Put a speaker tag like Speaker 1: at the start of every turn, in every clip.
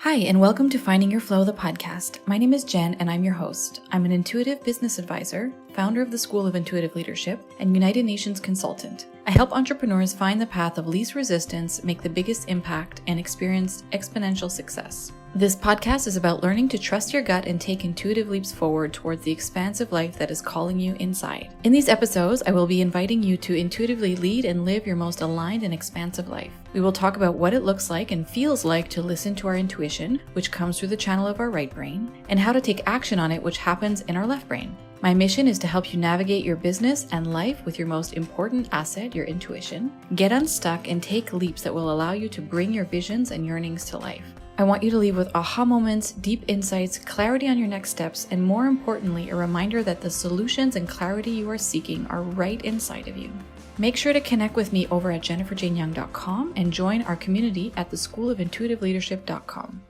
Speaker 1: Hi, and welcome to Finding Your Flow, the podcast. My name is Jen, and I'm your host. I'm an intuitive business advisor, founder of the School of Intuitive Leadership, and United Nations consultant. I help entrepreneurs find the path of least resistance, make the biggest impact, and experience exponential success. This podcast is about learning to trust your gut and take intuitive leaps forward towards the expansive life that is calling you inside. In these episodes, I will be inviting you to intuitively lead and live your most aligned and expansive life. We will talk about what it looks like and feels like to listen to our intuition, which comes through the channel of our right brain, and how to take action on it, which happens in our left brain. My mission is to help you navigate your business and life with your most important asset, your intuition, get unstuck, and take leaps that will allow you to bring your visions and yearnings to life. I want you to leave with aha moments, deep insights, clarity on your next steps, and more importantly, a reminder that the solutions and clarity you are seeking are right inside of you. Make sure to connect with me over at jenniferjaneyoung.com and join our community at theschoolofintuitiveleadership.com.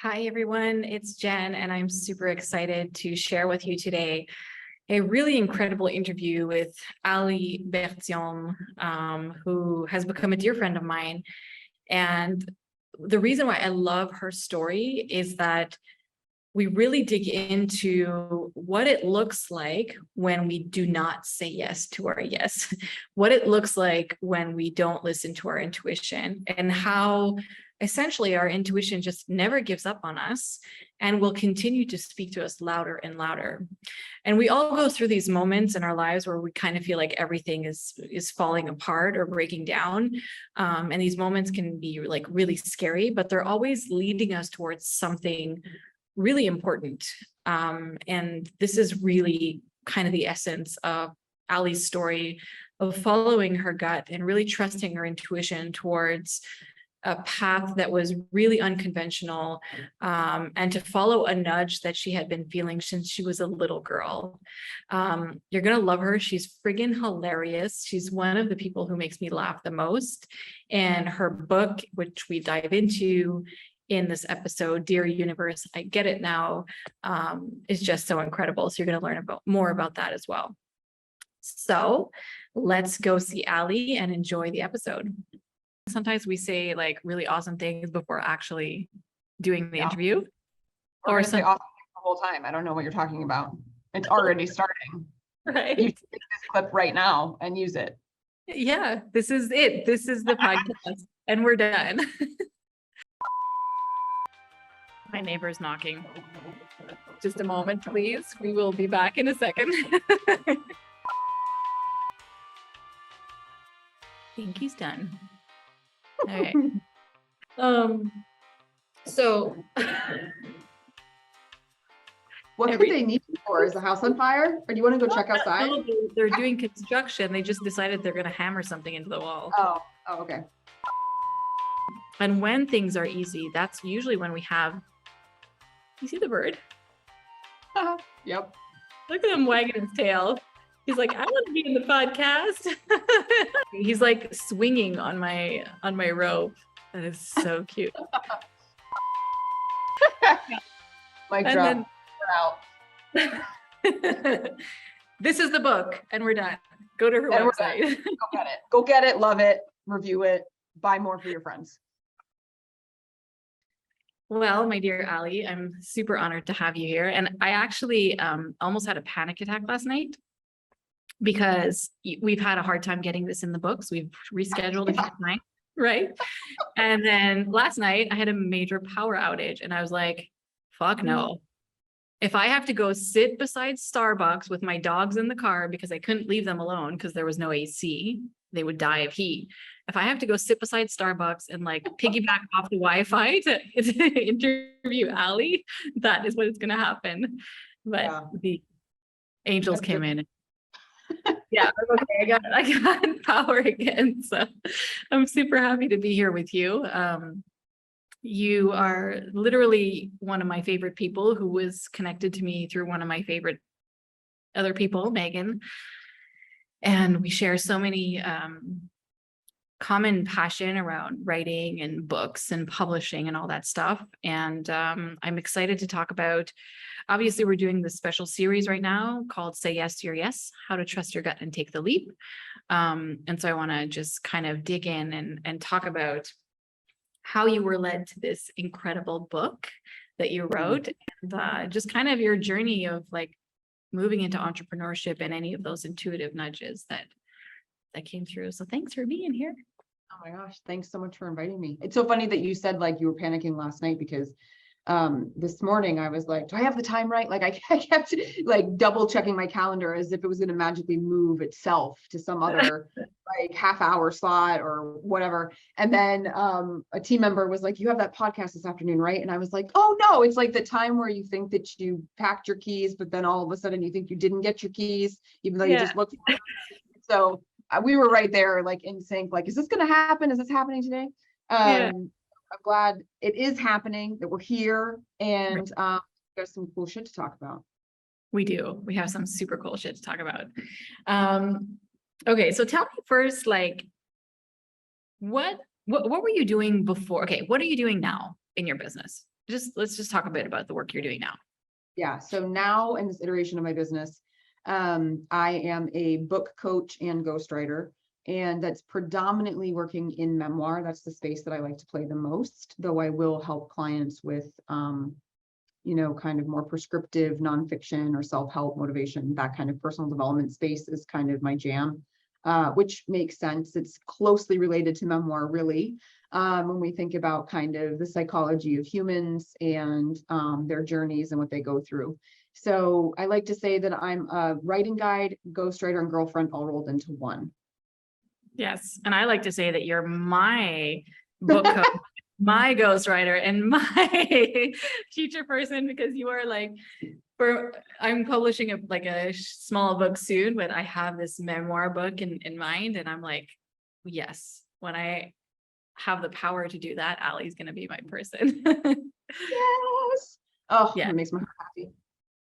Speaker 1: Hi, everyone. It's Jen, and I'm super excited to share with you today a really incredible interview with Berthiaume, who has become a dear friend of mine. And the reason why I love her story is that we really dig into what it looks like when we do not say yes to our yes, what it looks like when we don't listen to our intuition, and how essentially our intuition just never gives up on us and will continue to speak to us louder and louder. And we all go through these moments in our lives where we kind of feel like everything is falling apart or breaking down. And these moments can be like really scary, but they're always leading us towards something really important. And this is really kind of the essence of Ali's story of following her gut and really trusting her intuition towards a path that was really unconventional, and to follow a nudge that she had been feeling since she was a little girl. You're gonna love her. She's friggin' hilarious. She's one of the people who makes me laugh the most. And her book, which we dive into in this episode, Dear Universe, I Get It Now, is just so incredible. So you're gonna learn more about that as well. So let's go see Ali and enjoy the episode. Sometimes we say like really awesome things before actually doing the interview.
Speaker 2: Or say awesome things the whole time. I don't know what you're talking about. It's already starting.
Speaker 1: Right.
Speaker 2: You take this clip right now and use it.
Speaker 1: Yeah, this is it. This is the podcast, and we're done. My neighbor's knocking. Just a moment, please. We will be back in a second. I think he's done. All right. So
Speaker 2: what could they need you for? Is the house on fire? Or do you want to go check outside?
Speaker 1: No, they're doing construction. They just decided they're going to hammer something into the wall.
Speaker 2: Oh, okay.
Speaker 1: And when things are easy, that's usually when we have. You see the bird?
Speaker 2: Yep.
Speaker 1: Look at him wagging his tail. He's like, I want to be in the podcast. He's like swinging on my rope. That is so cute.
Speaker 2: Mic drop.
Speaker 1: Out. This is the book, and we're done. Go to her website.
Speaker 2: Go get it. Go get it. Love it. Review it. Buy more for your friends.
Speaker 1: Well, my dear Ali, I'm super honored to have you here. And I actually almost had a panic attack last night, because we've had a hard time getting this in the books. We've rescheduled a few times, right? And then last night I had a major power outage, and I was like, fuck no. If I have to go sit beside Starbucks with my dogs in the car because I couldn't leave them alone because there was no AC, they would die of heat. If I have to go sit beside Starbucks and like piggyback off the Wi-Fi to interview Ali, that is what is going to happen. But the angels came in. Yeah, okay. I got power again. So I'm super happy to be here with you. You are literally one of my favorite people who was connected to me through one of my favorite other people, Megan. And we share so many common passion around writing and books and publishing and all that stuff. And I'm excited to talk about, obviously we're doing this special series right now called Say Yes to Your Yes, How to Trust Your Gut and Take the Leap. And so I want to just kind of dig in and talk about how you were led to this incredible book that you wrote, and just kind of your journey of like moving into entrepreneurship and any of those intuitive nudges that came through. So thanks for being here.
Speaker 2: Oh my gosh, thanks so much for inviting me. It's so funny that you said like you were panicking last night, because this morning I was like, do I have the time right? Like I kept like double checking my calendar as if it was going to magically move itself to some other like half-hour slot or whatever. And then a team member was like, you have that podcast this afternoon, right? And I was like, oh no, it's like the time where you think that you packed your keys, but then all of a sudden you think you didn't get your keys, even though you just looked for them. So we were right there, like in sync, like, is this going to happen? Is this happening today? I'm glad it is happening, that we're here, and there's some cool shit to talk about.
Speaker 1: We do. We have some super cool shit to talk about. Okay, so tell me first, like, what were you doing before? Okay, what are you doing now in your business? Let's just talk a bit about the work you're doing now.
Speaker 2: Yeah, so now in this iteration of my business, I am a book coach and ghostwriter. And that's predominantly working in memoir. That's the space that I like to play the most, though I will help clients with, you know, kind of more prescriptive nonfiction or self-help motivation. That kind of personal development space is kind of my jam, which makes sense. It's closely related to memoir, really, when we think about kind of the psychology of humans and their journeys and what they go through. So I like to say that I'm a writing guide, ghostwriter, and girlfriend all rolled into one.
Speaker 1: Yes. And I like to say that you're my book coach, my ghostwriter, and my teacher person, because you are like, I'm publishing a small book soon, but I have this memoir book in mind. And I'm like, yes, when I have the power to do that, Ally's going to be my person.
Speaker 2: Yes. Oh,
Speaker 1: yeah.
Speaker 2: It makes my heart happy.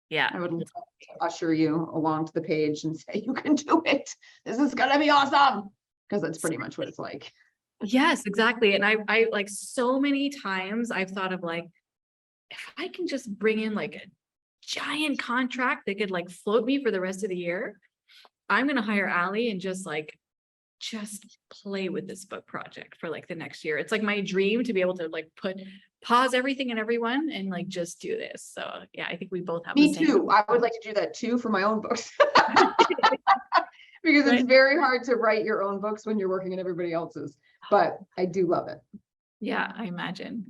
Speaker 1: Yeah.
Speaker 2: I would love to usher you along to the page and say, you can do it. This is going to be awesome. Because that's pretty much what it's like.
Speaker 1: Yes, exactly. And I like so many times I've thought of like, if I can just bring in like a giant contract that could like float me for the rest of the year, I'm going to hire Ally and just play with this book project for like the next year. It's like my dream to be able to like pause everything and everyone and like just do this. So yeah, I think we both have
Speaker 2: Me
Speaker 1: the same.
Speaker 2: too. I would like to do that too for my own books. Because it's very hard to write your own books when you're working in everybody else's, but I do love it.
Speaker 1: Yeah, I imagine.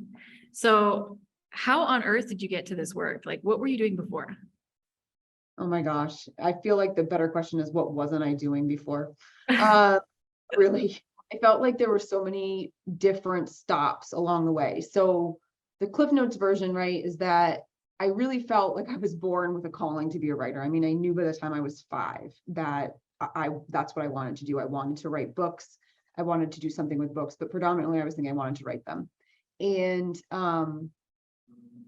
Speaker 1: So how on earth did you get to this work? Like, what were you doing before?
Speaker 2: Oh my gosh. I feel like the better question is, what wasn't I doing before? Really, I felt like there were so many different stops along the way. So the Cliff Notes version, right, is that I really felt like I was born with a calling to be a writer. I mean, I knew by the time I was 5 that that's what I wanted to do. I wanted to write books. I wanted to do something with books, but predominantly I was thinking I wanted to write them. And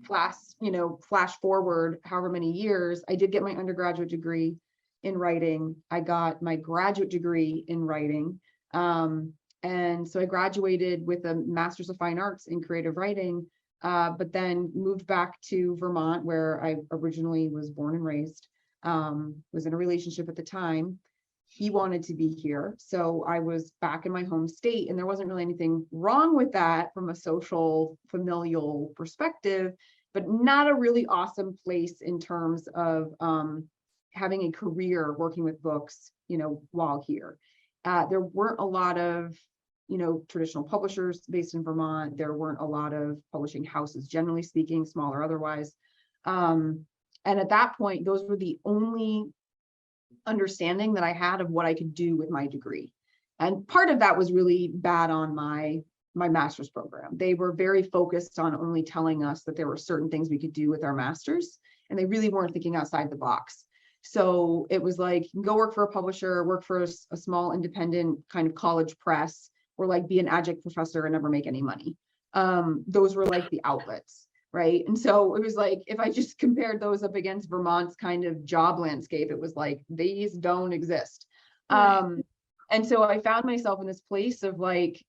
Speaker 2: flash forward however many years, I did get my undergraduate degree in writing. I got my graduate degree in writing. And so I graduated with a Master's of Fine Arts in creative writing, but then moved back to Vermont, where I originally was born and raised, was in a relationship at the time. He wanted to be here. So I was back in my home state, and there wasn't really anything wrong with that from a social, familial perspective, but not a really awesome place in terms of having a career working with books, while here. There weren't a lot of, traditional publishers based in Vermont. There weren't a lot of publishing houses, generally speaking, small or otherwise. And at that point, those were the only understanding that I had of what I could do with my degree. And part of that was really bad on my master's program. They were very focused on only telling us that there were certain things we could do with our master's, and they really weren't thinking outside the box. So it was like, go work for a publisher, work for a small independent kind of college press, or like be an adjunct professor and never make any money. Those were like the outlets. Right. And so it was like, if I just compared those up against Vermont's kind of job landscape, it was like, these don't exist. Right. And so I found myself in this place of like,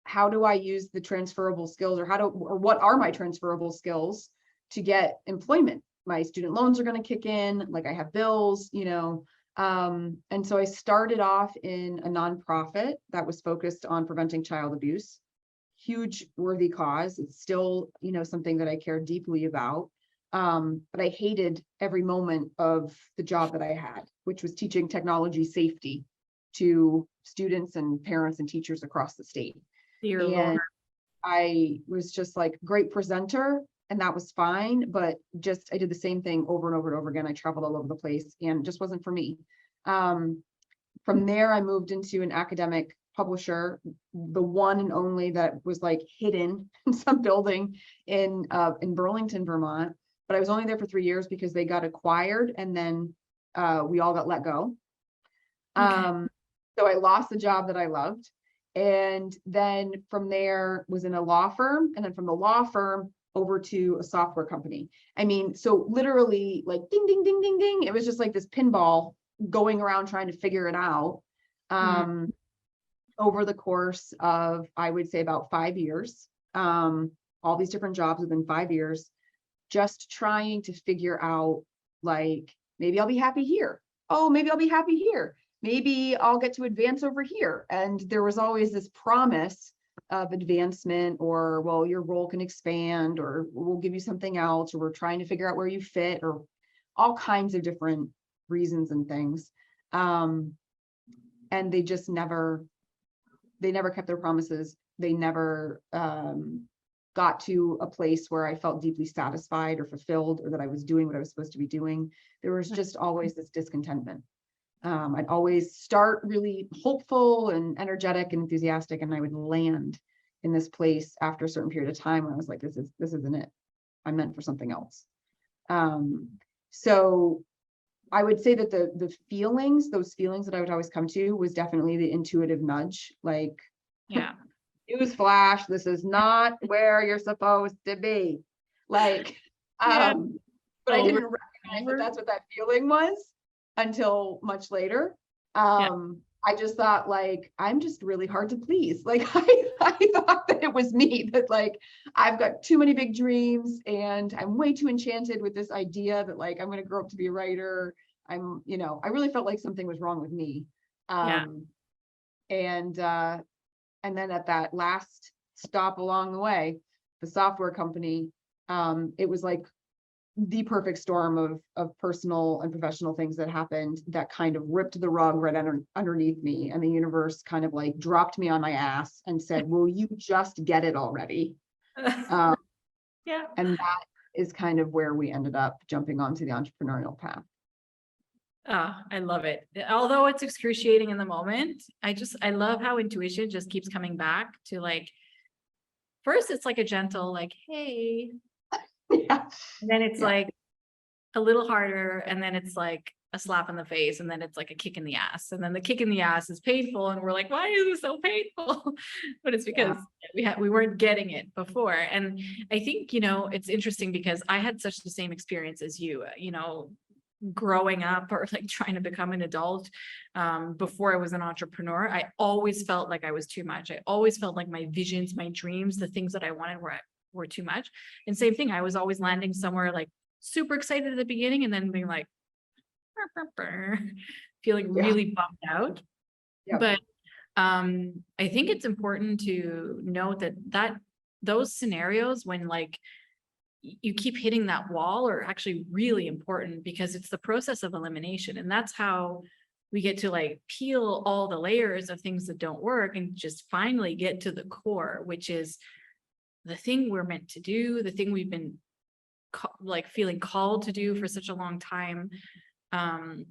Speaker 2: how do I use the transferable skills, or what are my transferable skills to get employment? My student loans are going to kick in, like I have bills, and so I started off in a nonprofit that was focused on preventing child abuse. huge worthy cause. It's still, you know, something that I care deeply about. But I hated every moment of the job that I had, which was teaching technology safety to students and parents and teachers across the state.
Speaker 1: Dear
Speaker 2: And
Speaker 1: Lord.
Speaker 2: I was just like great presenter, and that was fine, but just I did the same thing over and over and over again. I traveled all over the place and it just wasn't for me. From there, I moved into an academic publisher, the one and only that was like hidden in some building in Burlington, Vermont. But I was only there for 3 years because they got acquired, and then we all got let go.
Speaker 1: Okay.
Speaker 2: So I lost the job that I loved. And then from there was in a law firm, and then from the law firm over to a software company. I mean, so literally like ding, ding, ding, ding, ding. It was just like this pinball going around trying to figure it out.
Speaker 1: Mm.
Speaker 2: Over the course of, I would say, about 5 years, all these different jobs within 5 years, just trying to figure out, like, maybe I'll be happy here. Oh, maybe I'll be happy here. Maybe I'll get to advance over here. And there was always this promise of advancement, or, well, your role can expand, or we'll give you something else, or we're trying to figure out where you fit, or all kinds of different reasons and things. And they just never kept their promises. They never got to a place where I felt deeply satisfied or fulfilled, or that I was doing what I was supposed to be doing. There was just always this discontentment. I'd always start really hopeful and energetic and enthusiastic, and I would land in this place after a certain period of time when I was like, this isn't it. I'm meant for something else. So I would say that those feelings that I would always come to was definitely the intuitive nudge, like,
Speaker 1: Yeah.
Speaker 2: newsflash, this is not where you're supposed to be. Like,
Speaker 1: Yeah.
Speaker 2: but I
Speaker 1: Over
Speaker 2: didn't
Speaker 1: and
Speaker 2: recognize that
Speaker 1: over.
Speaker 2: that's what that feeling was until much later.
Speaker 1: Yeah.
Speaker 2: I just thought, like, I'm just really hard to please. Like, I thought that it was me, that like I've got too many big dreams, and I'm way too enchanted with this idea that like I'm going to grow up to be a writer. I'm, you know, I really felt like something was wrong with me.
Speaker 1: Yeah.
Speaker 2: And then at that last stop along the way, the software company, it was like the perfect storm of personal and professional things that happened that kind of ripped the rug right underneath me. And the universe kind of like dropped me on my ass and said, will you just get it already?
Speaker 1: Yeah.
Speaker 2: And that is kind of where we ended up jumping onto the entrepreneurial path.
Speaker 1: I love it. Although it's excruciating in the moment, I love how intuition just keeps coming back to, like, first it's like a gentle, like, hey,
Speaker 2: Yeah.
Speaker 1: and then it's
Speaker 2: Yeah.
Speaker 1: like a little harder, and then it's like a slap in the face, and then it's like a kick in the ass, and then the kick in the ass is painful, and we're like, why is this so painful? But it's because we weren't getting it before. And I think, you know, it's interesting because I had such the same experience as you, you know, growing up, or like trying to become an adult. Before I was an entrepreneur, I always felt like I was too much. I always felt like my visions, my dreams, the things that I wanted were too much. And same thing, I was always landing somewhere like super excited at the beginning, and then being like, "Burr, burr, burr," feeling
Speaker 2: Yeah.
Speaker 1: really bummed out.
Speaker 2: Yeah.
Speaker 1: But I think it's important to note that those scenarios when like you keep hitting that wall are actually really important, because it's the process of elimination. And that's how we get to like peel all the layers of things that don't work and just finally get to the core, which is the thing we're meant to do, the thing we've been like feeling called to do for such a long time. And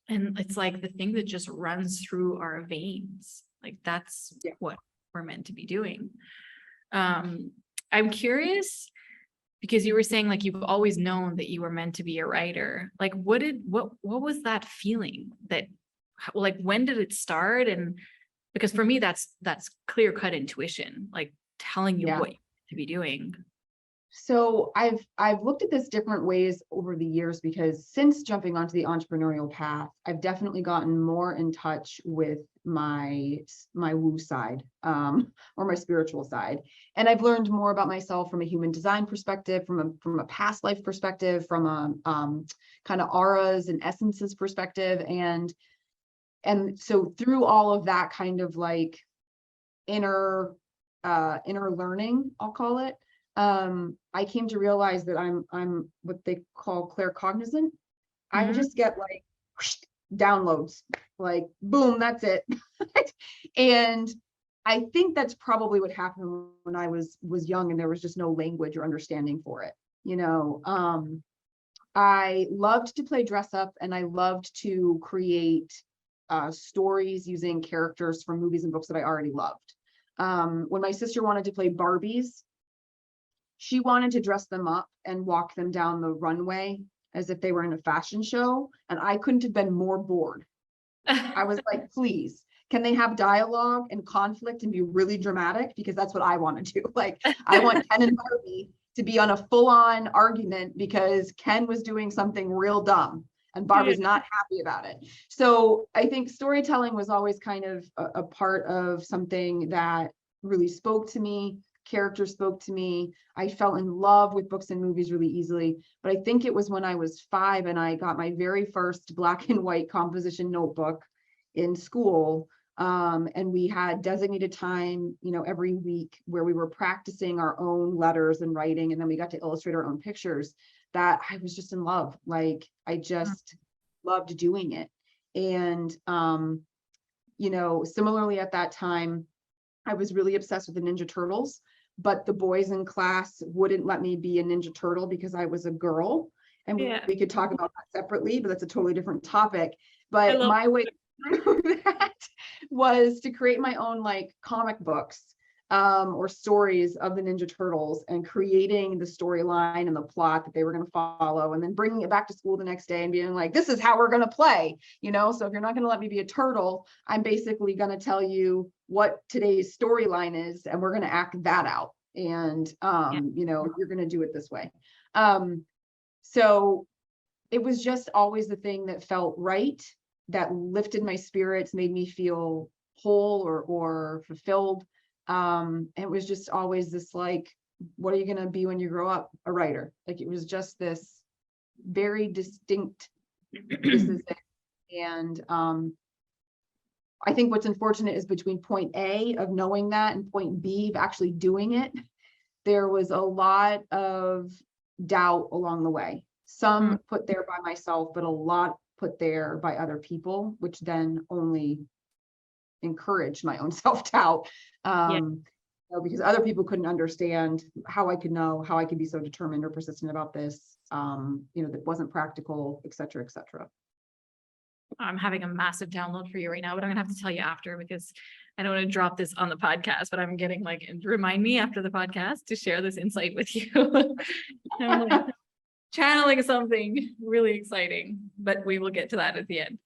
Speaker 1: it's like the thing that just runs through our veins. Like that's what we're meant to be doing. I'm curious, because you were saying like you've always known that you were meant to be a writer. Like what was that feeling, that like when did it start? And because for me that's clear-cut intuition, like telling you what you need to be doing.
Speaker 2: So I've looked at this different ways over the years, because since jumping onto the entrepreneurial path, I've definitely gotten more in touch with my woo side, or my spiritual side. And I've learned more about myself from a human design perspective, from a past life perspective, from a kind of auras and essences perspective. And so through all of that kind of like inner inner learning, I'll call it, I came to realize that I'm what they call claircognizant. I
Speaker 1: Mhm.
Speaker 2: just get like whoosh, downloads, like boom, that's it. And I think that's probably what happened when I was young and there was just no language or understanding for it. I loved to play dress up and I loved to create stories using characters from movies and books that I already loved. When my sister wanted to play Barbies, she wanted to dress them up and walk them down the runway as if they were in a fashion show. And I couldn't have been more bored. I was like, please, can they have dialogue and conflict and be really dramatic? Because that's what I want to do. Like, I want Ken and Barbie to be on a full-on argument because Ken was doing something real dumb and Barbie's not happy about it. So I think storytelling was always kind of a part of something that really spoke to me. Characters spoke to me. I fell in love with books and movies really easily. But I think it was when I was 5 and I got my very first black and white composition notebook in school. And we had designated time, every week where we were practicing our own letters and writing. And then we got to illustrate our own pictures, that I was just in love. Like, I just loved doing it. And, similarly at that time, I was really obsessed with the Ninja Turtles, but the boys in class wouldn't let me be a Ninja Turtle because I was a girl. And
Speaker 1: Yeah.
Speaker 2: we could talk about that separately, but that's a totally different topic.
Speaker 1: I
Speaker 2: But
Speaker 1: love
Speaker 2: my way through that was to create my own like comic books or stories of the Ninja Turtles and creating the storyline and the plot that they were going to follow, and then bringing it back to school the next day and being like, this is how we're going to play, so if you're not going to let me be a turtle, I'm basically going to tell you what today's storyline is and we're going to act that out, and you're going to do it this way. So it was just always the thing that felt right, that lifted my spirits, made me feel whole or fulfilled. It was just always this like, what are you going to be when you grow up? A writer. Like, it was just this very distinct, this is it. And I think what's unfortunate is between point A of knowing that and point B of actually doing it, there was a lot of doubt along the way. Some put there by myself, but a lot put there by other people, which then only encouraged my own self-doubt. Because other people couldn't understand how I could know, how I could be so determined or persistent about this, that wasn't practical, et cetera, et cetera.
Speaker 1: I'm having a massive download for you right now, but I'm gonna have to tell you after because I don't want to drop this on the podcast, but I'm getting like, remind me after the podcast to share this insight with you. I'm like channeling something really exciting, but we will get to that at the end.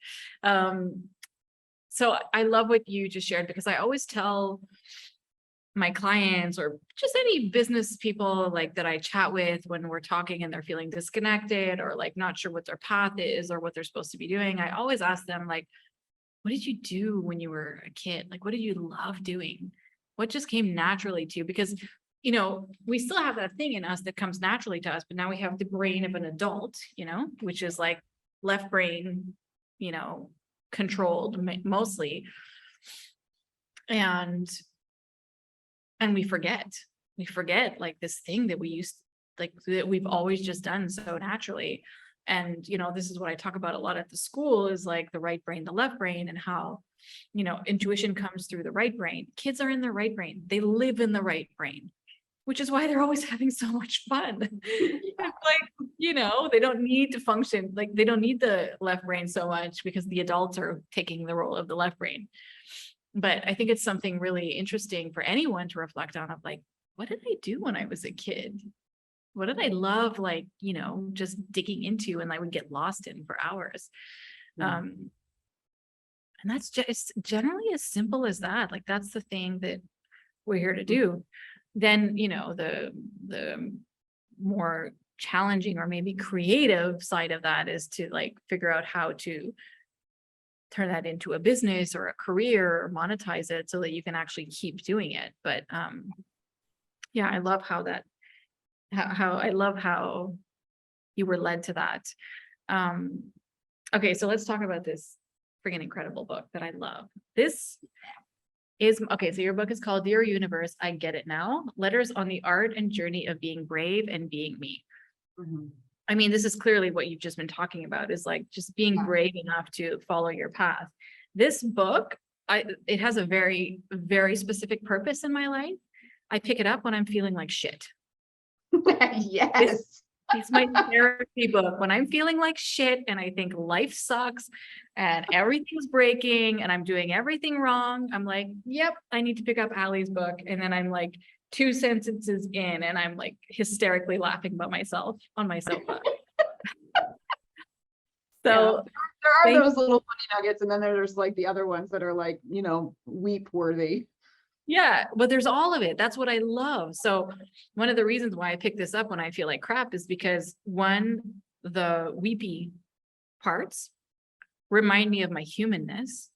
Speaker 1: So I love what you just shared, because I always tell my clients or just any business people like that I chat with when we're talking and they're feeling disconnected or like not sure what their path is or what they're supposed to be doing, I always ask them, like, what did you do when you were a kid? Like, what did you love doing? What just came naturally to you? Because, we still have that thing in us that comes naturally to us, but now we have the brain of an adult, which is like left brain, controlled mostly. And we forget like this thing that we used, like that we've always just done so naturally. And, this is what I talk about a lot at the school, is like the right brain, the left brain, and how, intuition comes through the right brain. Kids are in their right brain. They live in the right brain, which is why they're always having so much fun. It's like, they don't need to function. Like, they don't need the left brain so much because the adults are taking the role of the left brain. But I think it's something really interesting for anyone to reflect on, of like, what did I do when I was a kid? What did I love, like, just digging into and I would get lost in for hours. And that's just generally as simple as that. Like, that's the thing that we're here to do. Then, the more challenging or maybe creative side of that is to like figure out how to turn that into a business or a career or monetize it so that you can actually keep doing it. But I love how I love how you were led to that. Okay, so let's talk about this freaking incredible book that I love. This okay, so your book is called Dear Universe, I Get It Now, Letters on the Art and Journey of Being Brave and Being Me.
Speaker 2: Mhm.
Speaker 1: I mean, this is clearly what you've just been talking about, is like just being
Speaker 2: Yeah.
Speaker 1: brave enough to follow your path. This book, it has a very, very specific purpose in my life. I pick it up when I'm feeling like shit.
Speaker 2: Yes.
Speaker 1: It's my therapy book when I'm feeling like shit and I think life sucks and everything's breaking and I'm doing everything wrong. I'm like, yep, I need to pick up Allie's book. And then I'm like 2 sentences in and I'm like hysterically laughing about myself on my soapbox.
Speaker 2: Yeah.
Speaker 1: So
Speaker 2: There are those little funny nuggets, and then there's like the other ones that are like, weep worthy.
Speaker 1: yeah, but there's all of it. That's what I love. So one of the reasons why I pick this up when I feel like crap is because one, the weepy parts remind me of my humanness.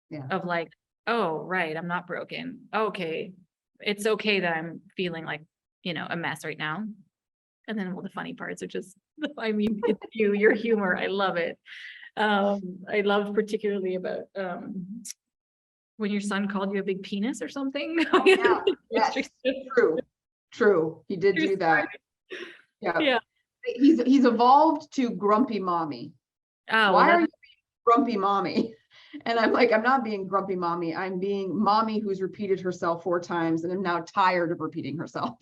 Speaker 2: Yeah.
Speaker 1: Of like, oh, right, I'm not broken. Okay. It's okay that I'm feeling like, a mess right now. And then all the funny parts are just, I mean, it's your humor. I love it. I loved particularly about when your son called you a big penis or something.
Speaker 2: Oh, yeah. Yes. True. He did do that. Yeah.
Speaker 1: Yeah.
Speaker 2: He's evolved to grumpy mommy.
Speaker 1: Oh,
Speaker 2: Why
Speaker 1: well,
Speaker 2: are you being grumpy mommy? And I'm like, I'm not being grumpy mommy. I'm being mommy who's repeated herself 4 times and I'm now tired of repeating herself.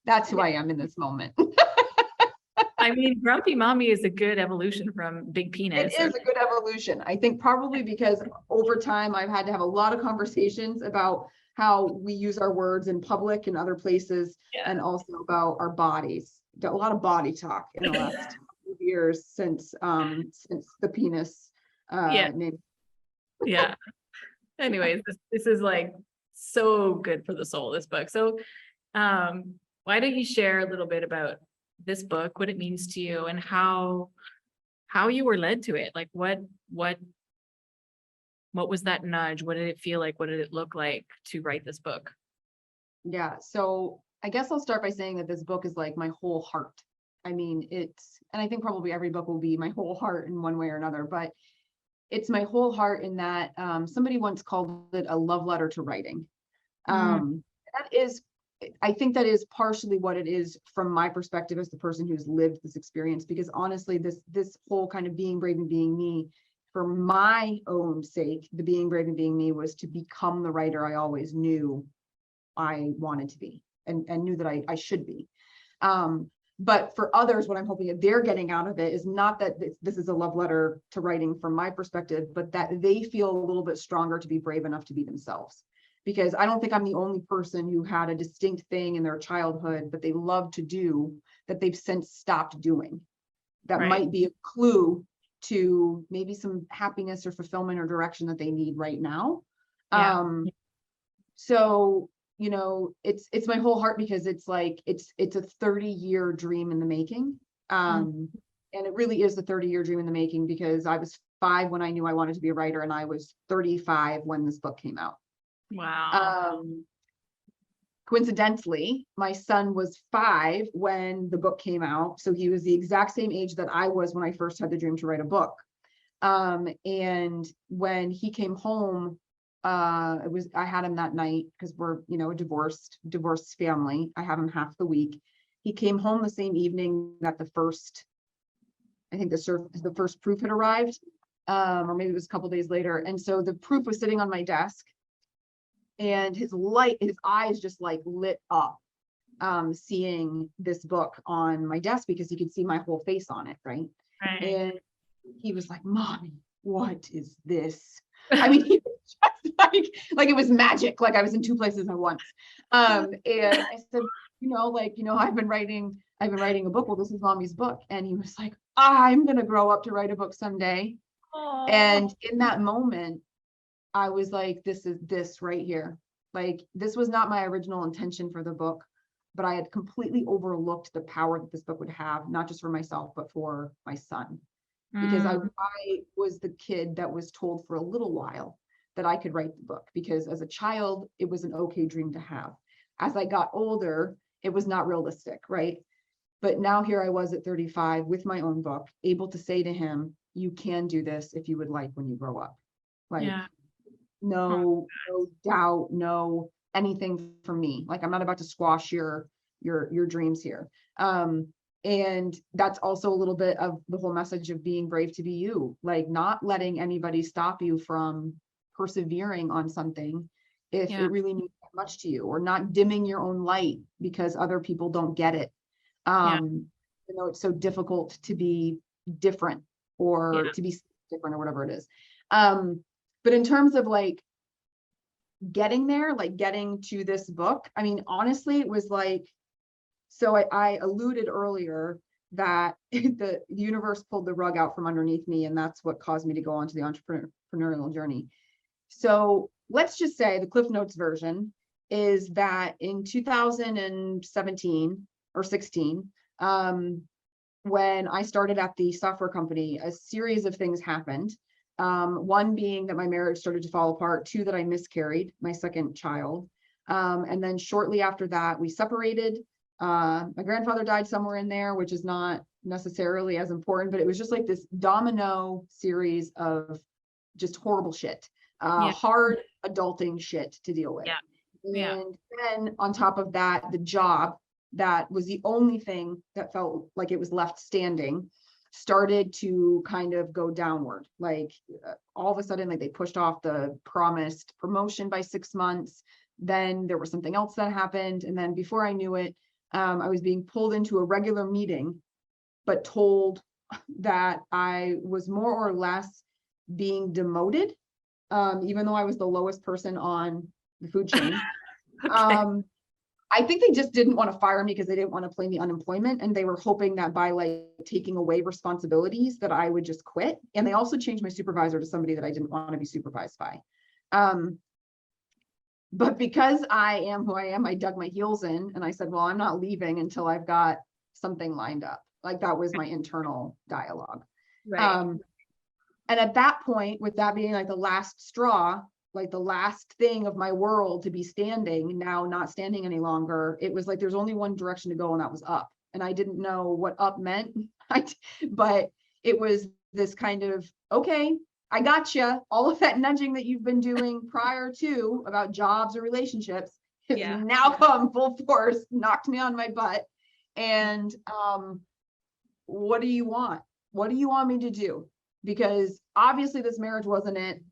Speaker 2: That's who I am in this moment.
Speaker 1: I mean, grumpy mommy is a good evolution from big penis.
Speaker 2: It is a good evolution. I think probably because over time I've had to have a lot of conversations about how we use our words in public and other places, and also about our bodies. A lot of body talk in the last few years since the penis name.
Speaker 1: Yeah. Anyways, this is like so good for the soul, this book. So why don't you share a little bit about this book, what it means to you, and how you were led to it? Like what was that nudge? What did it feel like? What did it look like to write this book?
Speaker 2: Yeah, so I guess I'll start by saying that this book is like my whole heart. I mean, and I think probably every book will be my whole heart in one way or another, but it's my whole heart in that somebody once called it a love letter to writing. I think that is partially what it is from my perspective as the person who's lived this experience, because honestly, this whole kind of being brave and being me, for my own sake, the being brave and being me was to become the writer I always knew I wanted to be and knew that I should be. But for others, what I'm hoping that they're getting out of it is not that this is a love letter to writing from my perspective, but that they feel a little bit stronger to be brave enough to be themselves. Because I don't think I'm the only person who had a distinct thing in their childhood that they loved to do that they've since stopped doing. That might be a clue to maybe some happiness or fulfillment or direction that they need right now. So, it's my whole heart, because it's like, it's a 30-year dream in the making. And it really is the 30-year dream in the making, because I was 5 when I knew I wanted to be a writer, and I was 35 when this book came out.
Speaker 1: Wow.
Speaker 2: Coincidentally, my son was 5 when the book came out. So he was the exact same age that I was when I first had the dream to write a book. And when he came home, I had him that night, because we're, a divorced family. I have him half the week. He came home the same evening that the first proof had arrived, or maybe it was a couple days later. And so the proof was sitting on my desk, and his eyes just like lit up, seeing this book on my desk, because he could see my whole face on it. Right. And he was like, "Mommy, what is this?" I mean, he was just like it was magic. Like I was in 2 places at once. And I said, I've been writing a book. Well, this is Mommy's book. And he was like, "I'm going to grow up to write a book someday." Aww. And in that moment, I was like, this right here. Like, this was not my original intention for the book, but I had completely overlooked the power that this book would have, not just for myself, but for my son. Because I was the kid that was told for a little while that I could write the book, because as a child, it was an okay dream to have. As I got older, it was not realistic, right? But now here I was at 35 with my own book, able to say to him, "You can do this if you would like when you grow up." Like, no doubt, no anything from me. Like, I'm not about to squash your dreams here. And that's also a little bit of the whole message of being brave to be you, like not letting anybody stop you from persevering on something if
Speaker 1: Yeah.
Speaker 2: it really means that much to you, or not dimming your own light because other people don't get it.
Speaker 1: Yeah.
Speaker 2: It's so difficult to be different, or
Speaker 1: Yeah.
Speaker 2: to be different, or whatever it is. But in terms of like getting there, like getting to this book, I mean, honestly, it was like, so I alluded earlier that the universe pulled the rug out from underneath me, and that's what caused me to go on to the entrepreneurial journey. So let's just say the Cliff Notes version is that in 2017 or 16, when I started at the software company, a series of things happened. One being that my marriage started to fall apart, two, that I miscarried my second child. And then shortly after that, we separated. My grandfather died somewhere in there, which is not necessarily as important, but it was just like this domino series of just horrible shit,
Speaker 1: Yeah.
Speaker 2: hard adulting shit to deal with.
Speaker 1: Yeah. Yeah.
Speaker 2: And then on top of that, the job that was the only thing that felt like it was left standing started to kind of go downward. Like all of a sudden, like they pushed off the promised promotion by 6 months. Then there was something else that happened. And then before I knew it, I was being pulled into a regular meeting, but told that I was more or less being demoted, even though I was the lowest person on the food chain.
Speaker 1: Okay.
Speaker 2: I think they just didn't want to fire me because they didn't want to play me unemployment. And they were hoping that by like taking away responsibilities that I would just quit. And they also changed my supervisor to somebody that I didn't want to be supervised by. But because I am who I am, I dug my heels in and I said, well, I'm not leaving until I've got something lined up. Like that was my internal dialogue.
Speaker 1: Right.
Speaker 2: And at that point, with that being like the last straw, like the last thing of my world to be standing, now not standing any longer, it was like there's only one direction to go, and that was up. And I didn't know what up meant, but it was this kind of, okay, I gotcha. All of that nudging that you've been doing prior to about jobs or relationships has now come full force, knocked me on my butt. And what do you want? What do you want me to do? Because obviously this marriage wasn't it.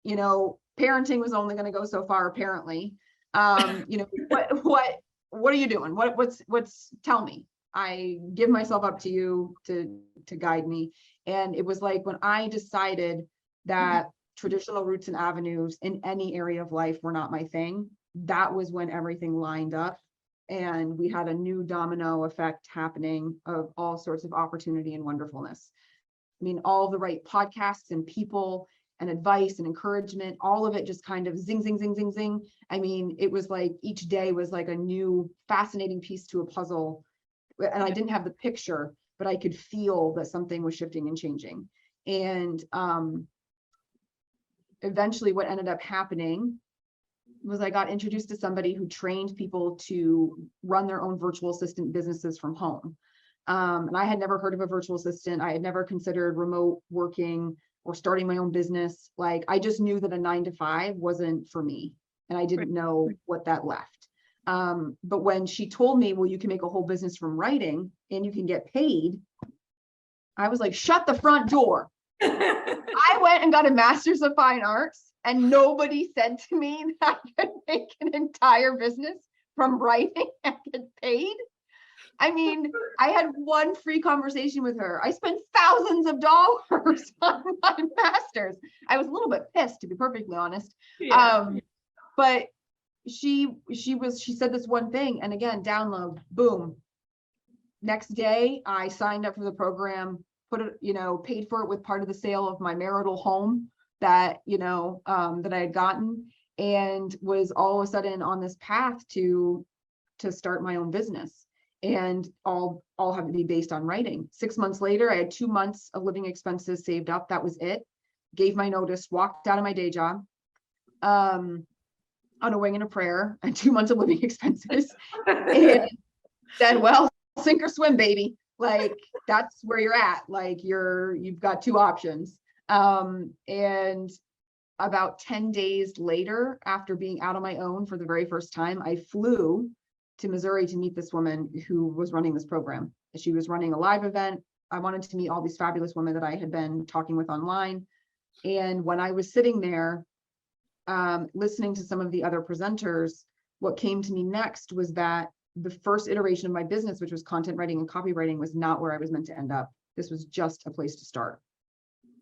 Speaker 2: You know, parenting was only going to go so far, apparently. You know, what are you doing? What's tell me. I give myself up to you to guide me. And it was like when I decided that traditional routes and avenues in any area of life were not my thing, that was when everything lined up. And we had a new domino effect happening of all sorts of opportunity and wonderfulness. I mean, all the right podcasts and people and advice and encouragement, all of it just kind of zing, zing, zing, zing, zing. I mean, it was like each day was like a new fascinating piece to a puzzle. And I didn't have the picture, but I could feel that something was shifting and changing. And eventually what ended up happening was I got introduced to somebody who trained people to run their own virtual assistant businesses from home. And I had never heard of a virtual assistant. I had never considered remote working or starting my own business. Like I just knew that a 9-to-5 wasn't for me. And I didn't know what that left. But when she told me, well, you can make a whole business from writing and you can get paid, I was like, shut the front door. I went and got a master's of fine arts, and nobody said to me that I could make an entire business from writing and get paid. I mean, I had one free conversation with her. I spent thousands of dollars on my master's. I was a little bit pissed, to be perfectly honest.
Speaker 1: Yeah.
Speaker 2: But she said this one thing, and again, download, boom. Next day, I signed up for the program, put it, paid for it with part of the sale of my marital home that, that I had gotten, and was all of a sudden on this path to start my own business. And all have to be based on writing. 6 months later, I had 2 months of living expenses saved up. That was it. Gave my notice, walked out of my day job, on a wing and a prayer, and 2 months of living expenses. And said, well, sink or swim, baby. Like that's where you're at. Like you've got two options. And about 10 days later, after being out on my own for the very first time, I flew to Missouri to meet this woman who was running this program. She was running a live event. I wanted to meet all these fabulous women that I had been talking with online. And when I was sitting there, listening to some of the other presenters, what came to me next was that the first iteration of my business, which was content writing and copywriting, was not where I was meant to end up. This was just a place to start.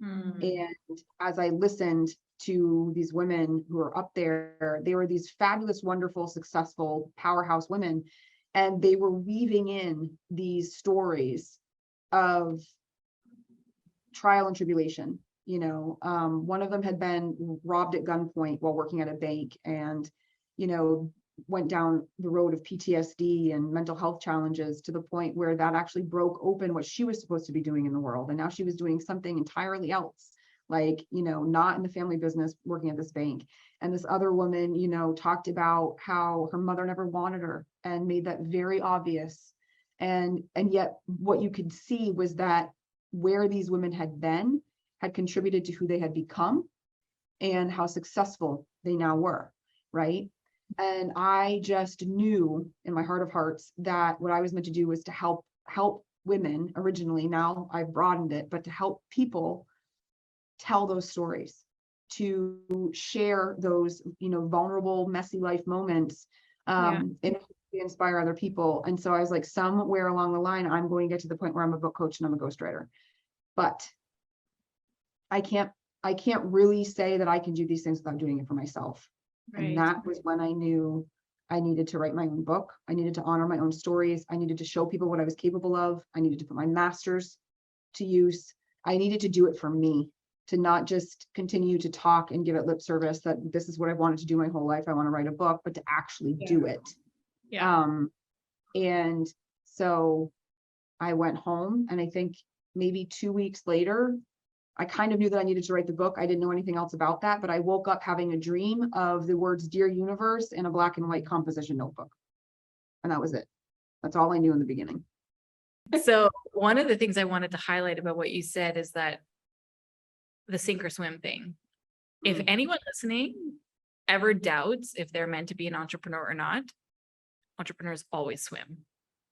Speaker 2: And as I listened to these women who were up there, they were these fabulous, wonderful, successful powerhouse women, and they were weaving in these stories of trial and tribulation. You know, one of them had been robbed at gunpoint while working at a bank, and, you know, went down the road of PTSD and mental health challenges to the point where that actually broke open what she was supposed to be doing in the world. And now she was doing something entirely else, like, you know, not in the family business, working at this bank. And this other woman, you know, talked about how her mother never wanted her and made that very obvious. And yet what you could see was that where these women had been had contributed to who they had become and how successful they now were, right? And I just knew in my heart of hearts that what I was meant to do was to help women originally. Now I've broadened it, but to help people tell those stories, to share those, you know, vulnerable, messy life moments, and inspire other people. And so I was like, somewhere along the line, I'm going to get to the point where I'm a book coach and I'm a ghostwriter. But I can't really say that I can do these things without doing it for myself. And that was when I knew I needed to write my own book. I needed to honor my own stories. I needed to show people what I was capable of. I needed to put my masters to use. I needed to do it for me, to not just continue to talk and give it lip service that this is what I wanted to do my whole life. I want to write a book, but to actually do it. And so I went home, and I think maybe 2 weeks later, I kind of knew that I needed to write the book. I didn't know anything else about that, but I woke up having a dream of the words "Dear Universe" in a black and white composition notebook. And that was it. That's all I knew in the beginning.
Speaker 1: So one of the things I wanted to highlight about what you said is that the sink or swim thing. If anyone listening ever doubts if they're meant to be an entrepreneur or not, entrepreneurs always swim.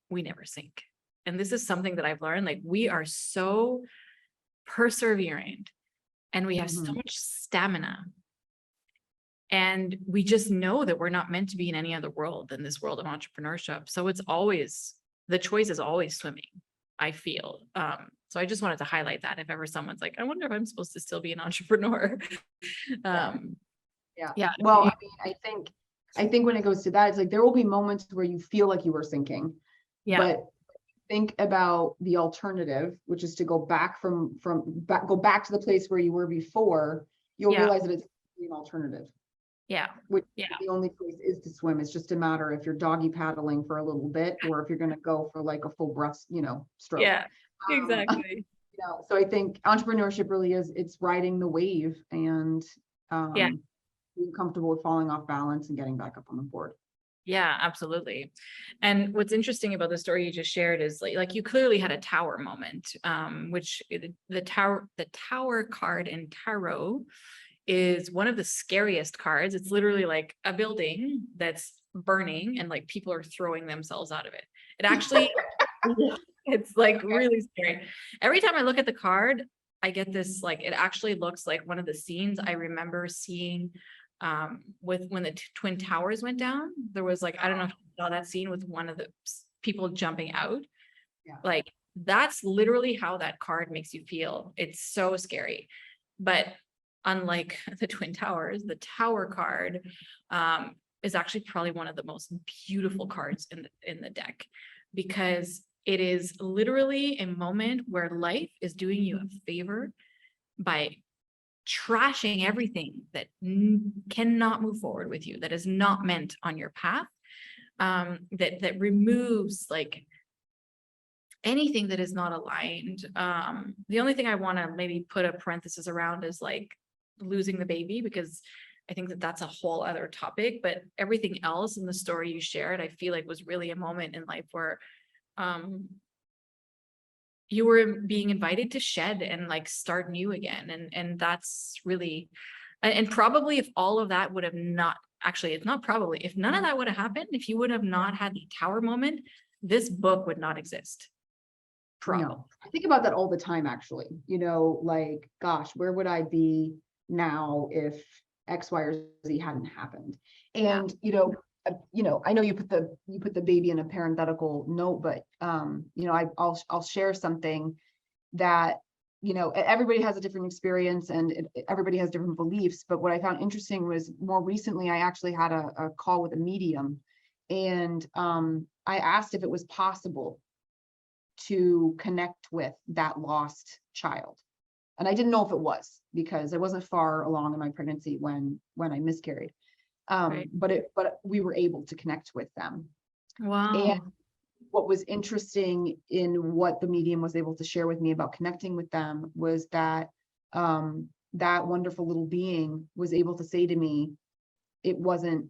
Speaker 1: We never sink. And this is something that I've learned. Like, we are so perseverant and we have so much stamina, and we just know that we're not meant to be in any other world than this world of entrepreneurship. So it's always, the choice is always swimming, I feel. So I just wanted to highlight that if ever someone's like, I wonder if I'm supposed to still be an entrepreneur.
Speaker 2: Well, I mean, I think when it goes to that, it's like there will be moments where you feel like you are sinking, but think about the alternative, which is to go back go back to the place where you were before. You'll realize that it's an alternative. Which the only place is to swim. It's just a matter if you're doggy paddling for a little bit, or if you're going to go for like a full breath, you know, stroke.
Speaker 1: Exactly.
Speaker 2: You know, so I think entrepreneurship really is, it's riding the wave and being comfortable with falling off balance and getting back up on the board.
Speaker 1: Yeah, absolutely. And what's interesting about the story you just shared is like you clearly had a tower moment, which the tower card in tarot is one of the scariest cards. It's literally like a building that's burning and like people are throwing themselves out of it. It actually, it's like really scary. Every time I look at the card, I get this, like, it actually looks like one of the scenes I remember seeing with when the Twin Towers went down. There was like, I don't know if you saw that scene with one of the people jumping out. Like, that's literally how that card makes you feel. It's so scary. But unlike the Twin Towers, the Tower card is actually probably one of the most beautiful cards in the deck, because it is literally a moment where life is doing you a favor by trashing everything that cannot move forward with you, that is not meant on your path, that removes like anything that is not aligned. The only thing I want to maybe put a parenthesis around is like losing the baby, because I think that that's a whole other topic, but everything else in the story you shared, I feel like was really a moment in life where you were being invited to shed and like start new again. And that's really And probably if all of that would have not, actually, it's not probably, if none of that would have happened, if you would have not had the tower moment, this book would not exist. Probably.
Speaker 2: No, I think about that all the time, actually. Like, gosh, where would I be now if X, Y, or Z hadn't happened? And I know you put the baby in a parenthetical note, but I'll share something that everybody has a different experience and everybody has different beliefs. But what I found interesting was more recently, I actually had a call with a medium, and I asked if it was possible to connect with that lost child. And I didn't know if it was, because I wasn't far along in my pregnancy when I miscarried.
Speaker 1: Right.
Speaker 2: But we were able to connect with them.
Speaker 1: Wow.
Speaker 2: And what was interesting in what the medium was able to share with me about connecting with them was that that wonderful little being was able to say to me, it wasn't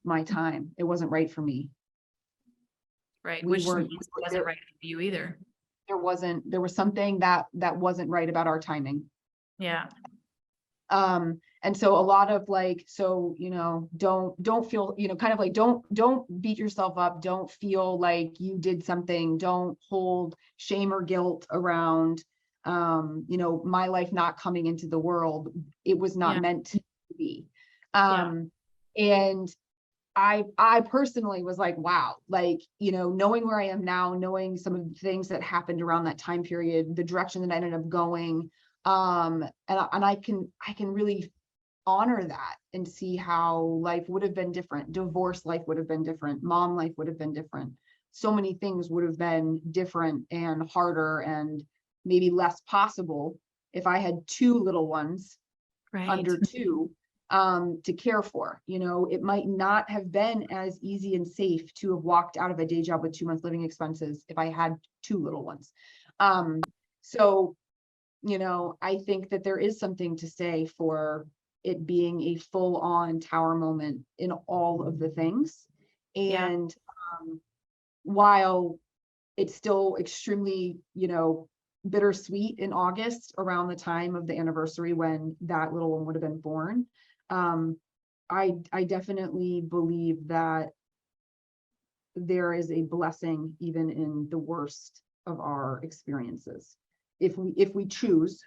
Speaker 2: my time. It wasn't right for me.
Speaker 1: Right.
Speaker 2: We
Speaker 1: Which
Speaker 2: weren't
Speaker 1: wasn't right for you either.
Speaker 2: there was something that wasn't right about our timing.
Speaker 1: Yeah.
Speaker 2: And so a lot of like, so, don't feel, kind of like, don't beat yourself up. Don't feel like you did something. Don't hold shame or guilt around, my life not coming into the world. It was not meant to be. And I personally was like, wow, like, knowing where I am now, knowing some of the things that happened around that time period, the direction that I ended up going, and I can really honor that and see how life would have been different. Divorce life would have been different. Mom life would have been different. So many things would have been different and harder and maybe less possible if I had two little ones,
Speaker 1: Right.
Speaker 2: under two, to care for. It might not have been as easy and safe to have walked out of a day job with 2 months living expenses if I had two little ones. So I think that there is something to say for it being a full-on tower moment in all of the things. And while it's still extremely, bittersweet in August, around the time of the anniversary when that little one would have been born, I definitely believe that there is a blessing even in the worst of our experiences. If we choose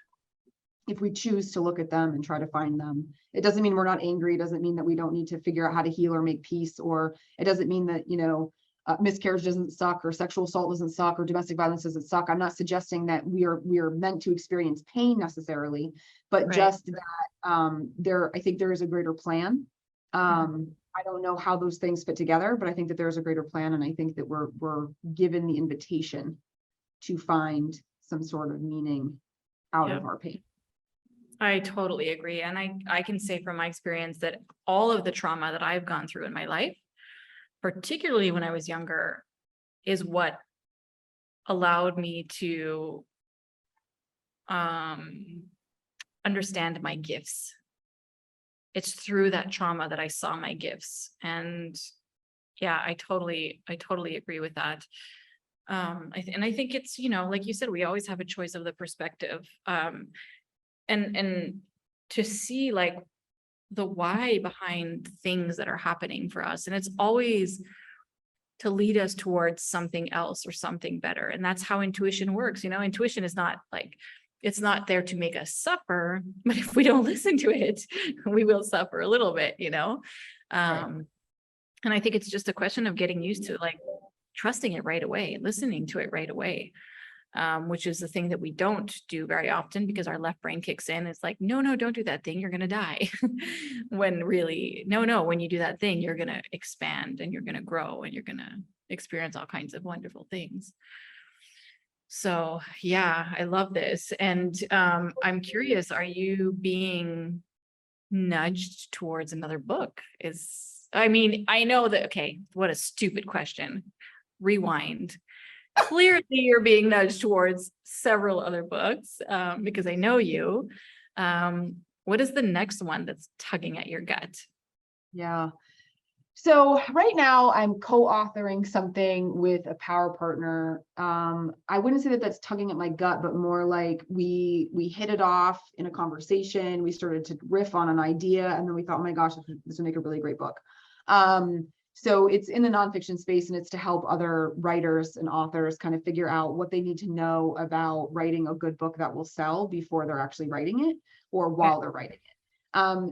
Speaker 2: to look at them and try to find them. It doesn't mean we're not angry. It doesn't mean that we don't need to figure out how to heal or make peace, or it doesn't mean that, miscarriage doesn't suck, or sexual assault doesn't suck, or domestic violence doesn't suck. I'm not suggesting that we are meant to experience pain necessarily, but just that I think there is a greater plan. I don't know how those things fit together, but I think that there's a greater plan, and I think that we're given the invitation to find some sort of meaning out of our pain.
Speaker 1: I totally agree. And I can say from my experience that all of the trauma that I've gone through in my life, particularly when I was younger, is what allowed me to understand my gifts. It's through that trauma that I saw my gifts. And I totally agree with that. And I think it's, like you said, we always have a choice of the perspective. And to see like the why behind things that are happening for us. And it's always to lead us towards something else or something better. And that's how intuition works. Intuition is not like, it's not there to make us suffer, but if we don't listen to it, we will suffer a little bit, And I think it's just a question of getting used to like trusting it right away, listening to it right away. Which is the thing that we don't do very often, because our left brain kicks in. It's like, no, don't do that thing. You're going to die. When really, no, when you do that thing, you're going to expand and you're going to grow and you're going to experience all kinds of wonderful things. So I love this. And I'm curious, are you being nudged towards another book? I know that, okay, what a stupid question. Rewind. Clearly you're being nudged towards several other books, because I know you. What is the next one that's tugging at your gut?
Speaker 2: Yeah. So right now I'm co-authoring something with a power partner. I wouldn't say that that's tugging at my gut, but more like we hit it off in a conversation. We started to riff on an idea, and then we thought, oh my gosh, this would make a really great book. So it's in the nonfiction space, and it's to help other writers and authors kind of figure out what they need to know about writing a good book that will sell before they're actually writing it or while they're writing it.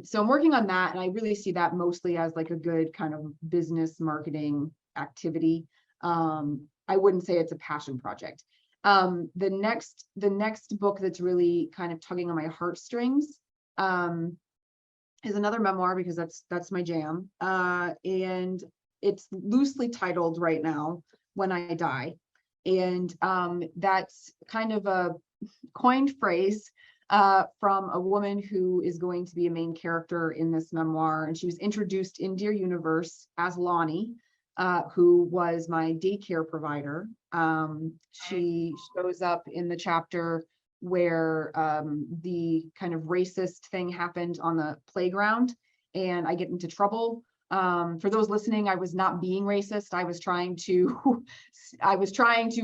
Speaker 2: So I'm working on that, and I really see that mostly as like a good kind of business marketing activity. I wouldn't say it's a passion project. The next book that's really kind of tugging on my heartstrings is another memoir, because that's my jam. And it's loosely titled right now, When I Die. And that's kind of a coined phrase from a woman who is going to be a main character in this memoir. And she was introduced in Dear Universe as Lonnie, who was my daycare provider. She shows up in the chapter where the kind of racist thing happened on the playground, and I get into trouble. For those listening, I was not being racist. I was trying to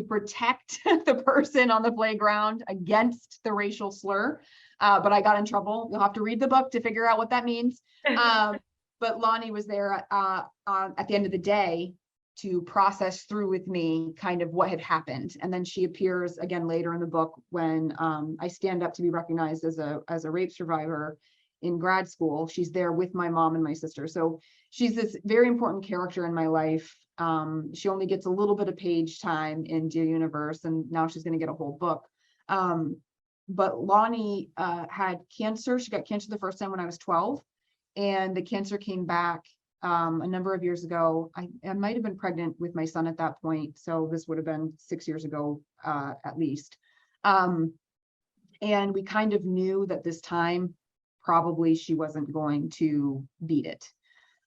Speaker 2: protect the person on the playground against the racial slur, but I got in trouble. You'll have to read the book to figure out what that means. But Lonnie was there at the end of the day to process through with me kind of what had happened. And then she appears again later in the book when I stand up to be recognized as a rape survivor in grad school. She's there with my mom and my sister. So she's this very important character in my life. She only gets a little bit of page time in Dear Universe, and now she's going to get a whole book. But Lonnie had cancer. She got cancer the first time when I was 12, and the cancer came back a number of years ago. I might have been pregnant with my son at that point, so this would have been 6 years ago at least. And we kind of knew that this time probably she wasn't going to beat it.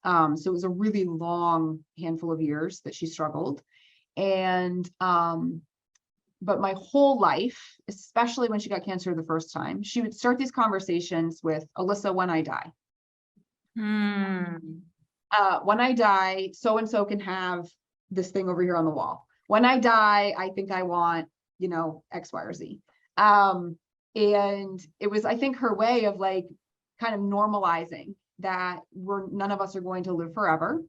Speaker 2: So it was a really long handful of years that she struggled. And but my whole life, especially when she got cancer the first time, she would start these conversations with, Alyssa, when I die. When I die, so and so can have this thing over here on the wall. When I die, I think I want, X, Y, or Z. And it was, I think, her way of like kind of normalizing that none of us are going to live forever.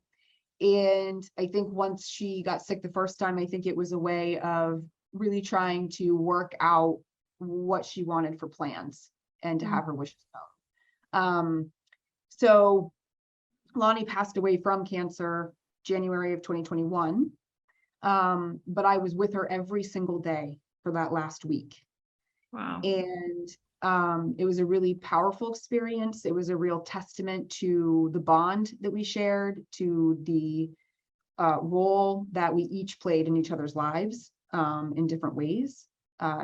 Speaker 2: And I think once she got sick the first time, I think it was a way of really trying to work out what she wanted for plans and to have her wishes known. So Lonnie passed away from cancer January of 2021. But I was with her every single day for that last week.
Speaker 1: Wow.
Speaker 2: And it was a really powerful experience. It was a real testament to the bond that we shared, to the role that we each played in each other's lives in different ways.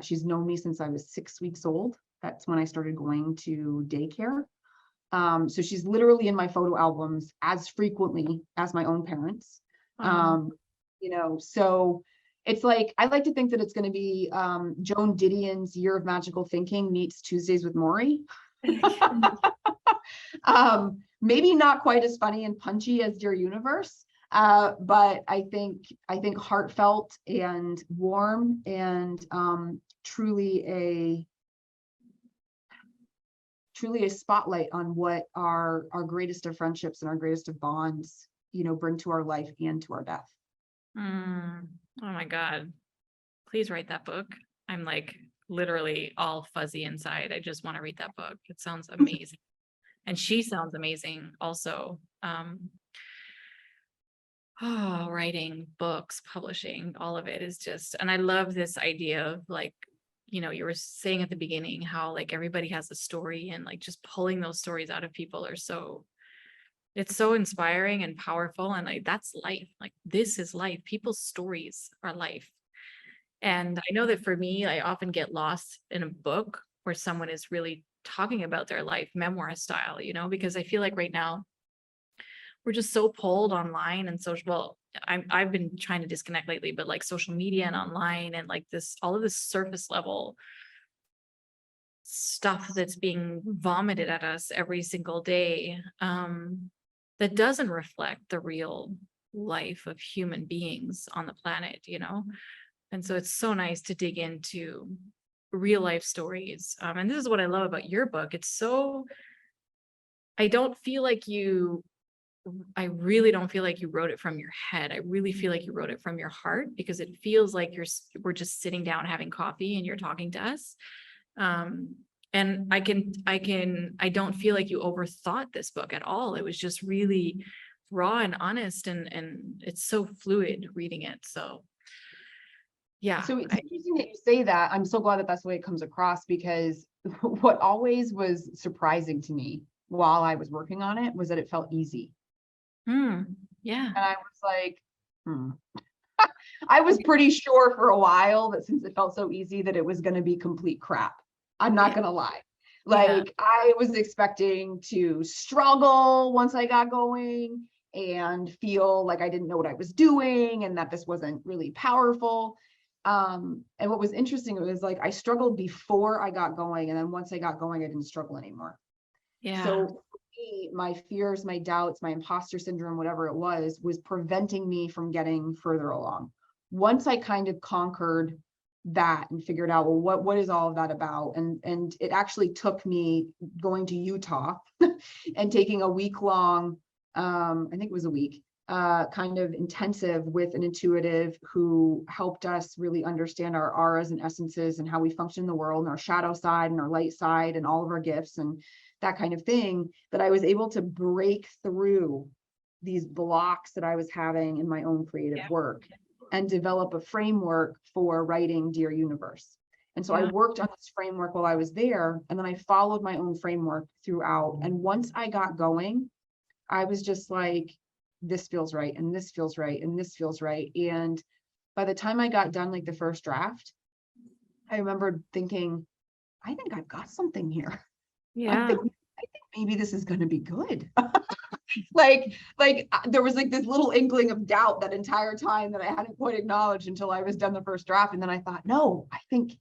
Speaker 2: She's known me since I was 6 weeks old. That's when I started going to daycare. So she's literally in my photo albums as frequently as my own parents. So it's like, I like to think that it's going to be Joan Didion's Year of Magical Thinking meets Tuesdays with Maury. Maybe not quite as funny and punchy as Dear Universe, but I think heartfelt and warm, and truly a spotlight on what our greatest of friendships and our greatest of bonds, bring to our life and to our death.
Speaker 1: Oh my God. Please write that book. I'm like literally all fuzzy inside. I just want to read that book. It sounds amazing. And she sounds amazing also. Writing, books, publishing, all of it is just, and I love this idea of like, you were saying at the beginning how like everybody has a story, and like just pulling those stories out of people it's so inspiring and powerful. And like, that's life. Like, this is life. People's stories are life. And I know that for me, I often get lost in a book where someone is really talking about their life, memoir style, because I feel like right now we're just so pulled online and social. Well, I've been trying to disconnect lately, but like social media and online and like all of this surface level stuff that's being vomited at us every single day. that doesn't reflect the real life of human beings on the planet, you know? And so it's so nice to dig into real life stories. And this is what I love about your book. It's so, I don't feel like I really don't feel like you wrote it from your head. I really feel like you wrote it from your heart, because it feels like we're just sitting down having coffee and you're talking to us. And I don't feel like you overthought this book at all. It was just really raw and honest, and it's so fluid reading it. So yeah.
Speaker 2: So it's interesting that you say that. I'm so glad that that's the way it comes across, because what always was surprising to me while I was working on it was that it felt easy.
Speaker 1: Yeah.
Speaker 2: And I was like, I was pretty sure for a while that since it felt so easy that it was going to be complete crap. I'm not going to lie. Like, I was expecting to struggle once I got going and feel like I didn't know what I was doing and that this wasn't really powerful. And what was interesting, it was like I struggled before I got going, and then once I got going, I didn't struggle anymore.
Speaker 1: Yeah.
Speaker 2: So for me, my fears, my doubts, my imposter syndrome, whatever it was preventing me from getting further along. Once I kind of conquered that and figured out, well, what is all of that about? And it actually took me going to Utah and taking a week-long, I think it was a week, kind of intensive with an intuitive who helped us really understand our auras and essences and how we function in the world, and our shadow side and our light side and all of our gifts and that kind of thing, that I was able to break through these blocks that I was having in my own creative work and develop a framework for writing Dear Universe. And so I worked on this framework while I was there, and then I followed my own framework throughout. And once I got going, I was just like, this feels right, and this feels right, and this feels right. And by the time I got done, like the first draft, I remember thinking, I think I've got something here. I think maybe this is going to be good. like there was like this little inkling of doubt that entire time that I hadn't quite acknowledged until I was done the first draft. And then I thought, no, I think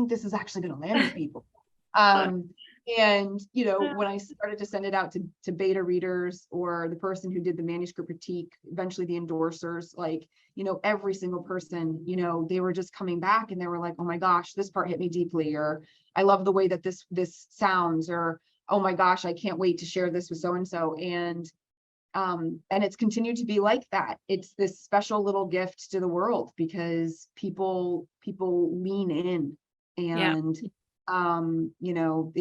Speaker 2: this is actually going to land with people. And you know, when I started to send it out to beta readers, or the person who did the manuscript critique, eventually the endorsers, like, you know, every single person, you know, they were just coming back and they were like, oh my gosh, this part hit me deeply, or I love the way that this sounds, or oh my gosh, I can't wait to share this with so and so. And it's continued to be like that. It's this special little gift to the world because people lean in, and you know,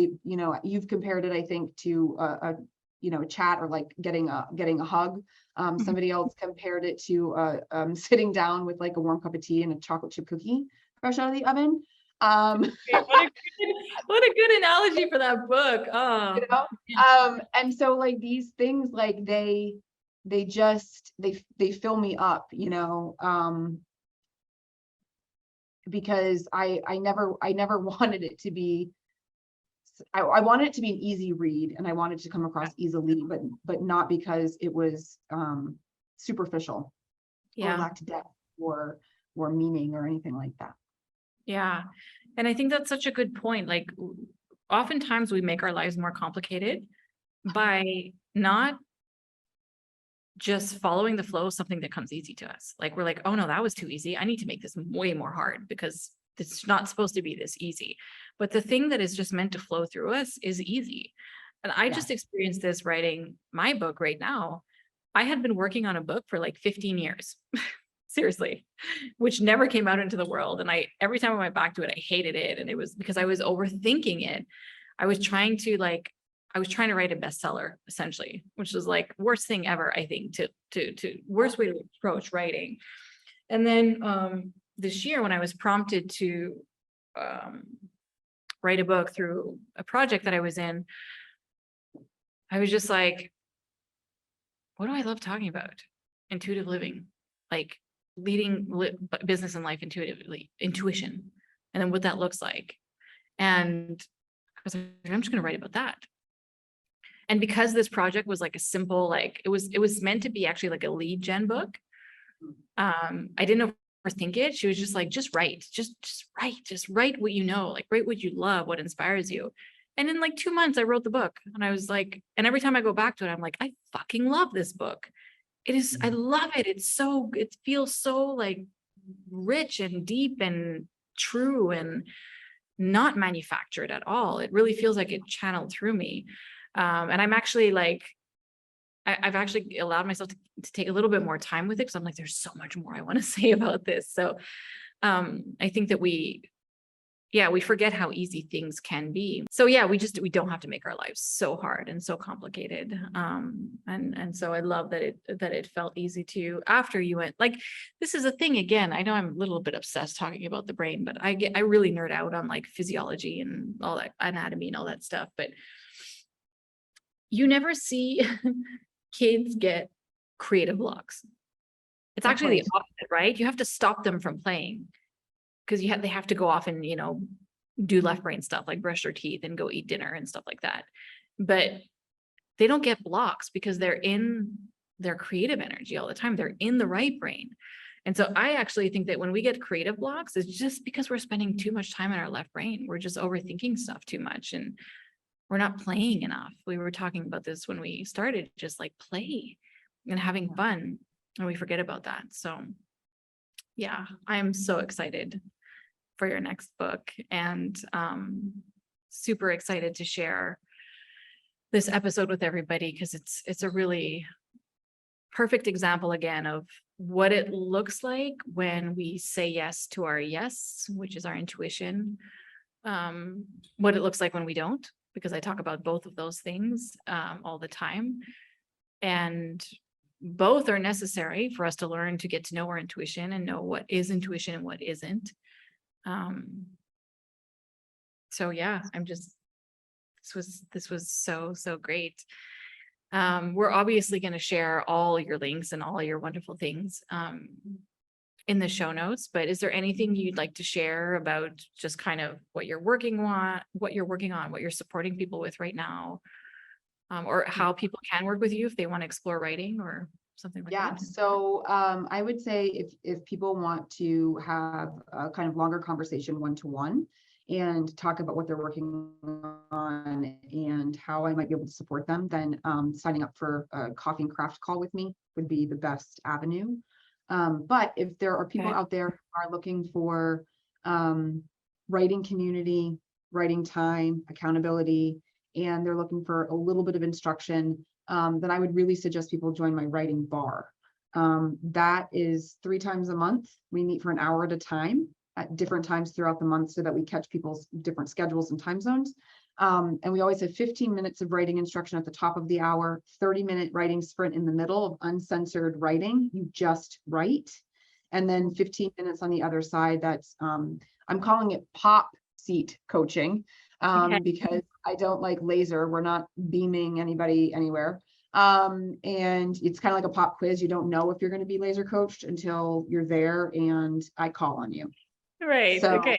Speaker 2: you've compared it, I think, to a you know, chat, or like getting a hug. Somebody else compared it to sitting down with like a warm cup of tea and a chocolate chip cookie fresh out of the oven.
Speaker 1: What a good analogy for that book. Oh,
Speaker 2: you know? And so like these things, like they fill me up, you know, because I never wanted it to be, I wanted it to be an easy read, and I wanted it to come across easily, but not because it was superficial or lacked depth or meaning or anything like that.
Speaker 1: Yeah. And I think that's such a good point. Like, oftentimes we make our lives more complicated by not just following the flow of something that comes easy to us. Like, we're like, oh no, that was too easy. I need to make this way more hard because it's not supposed to be this easy. But the thing that is just meant to flow through us is easy. And I just experienced this writing my book right now. I had been working on a book for like 15 years. Seriously, which never came out into the world. And every time I went back to it, I hated it. And it was because I was overthinking it. I was trying to write a bestseller, essentially, which was like worst thing ever, I think, to worst way to approach writing. And then this year, when I was prompted to write a book through a project that I was in, I was just like, what do I love talking about? Intuitive living, like leading business and life intuitively, intuition, and then what that looks like. And I was like, I'm just going to write about that. And because this project was like a simple, like it was meant to be actually like a lead gen book. I didn't overthink it. She was just like, just write what you know, like write what you love, what inspires you. And in like 2 months, I wrote the book, and I was like, and every time I go back to it, I'm like, I fucking love this book. It is, I love it. It feels so like rich and deep and true and not manufactured at all. It really feels like it channeled through me. And I'm actually like, I've actually allowed myself to take a little bit more time with it, because I'm like, there's so much more I want to say about this. So I think that we forget how easy things can be. So yeah, we don't have to make our lives so hard and so complicated. And so I love that it felt easy to, after you went, like, this is a thing again. I know I'm a little bit obsessed talking about the brain, but I really nerd out on like physiology and all that, anatomy and all that stuff. But you never see kids get creative blocks. It's
Speaker 2: That's
Speaker 1: actually
Speaker 2: right.
Speaker 1: the opposite, right? You have to stop them from playing, because they have to go off and, do left brain stuff like brush their teeth and go eat dinner and stuff like that. But they don't get blocks because they're in their creative energy all the time. They're in the right brain. And so I actually think that when we get creative blocks, it's just because we're spending too much time in our left brain. We're just overthinking stuff too much, and we're not playing enough. We were talking about this when we started, just like play and having fun, and we forget about that. So yeah, I'm so excited for your next book, and super excited to share this episode with everybody, because it's a really perfect example again of what it looks like when we say yes to our yes, which is our intuition, what it looks like when we don't, because I talk about both of those things all the time, and both are necessary for us to learn to get to know our intuition and know what is intuition and what isn't. So yeah, this was so great. We're obviously going to share all your links and all your wonderful things in the show notes, but is there anything you'd like to share about just kind of what you're working on, what you're supporting people with right now, or how people can work with you if they want to explore writing or something like
Speaker 2: Yeah,
Speaker 1: that?
Speaker 2: so I would say if people want to have a kind of longer conversation one-to-one and talk about what they're working on and how I might be able to support them, then signing up for a coffee and craft call with me would be the best avenue. But if there are people out there who are looking for writing community, writing time, accountability, and they're looking for a little bit of instruction, then I would really suggest people join my writing bar. That is 3 times a month. We meet for an hour at a time at different times throughout the month so that we catch people's different schedules and time zones. And we always have 15 minutes of writing instruction at the top of the hour, 30-minute writing sprint in the middle of uncensored writing. You just write. And then 15 minutes on the other side. That's, I'm calling it pop seat coaching. Because I don't like laser. We're not beaming anybody anywhere. And it's kind of like a pop quiz. You don't know if you're going to be laser coached until you're there and I call on you.
Speaker 1: Right.
Speaker 2: So,
Speaker 1: Okay.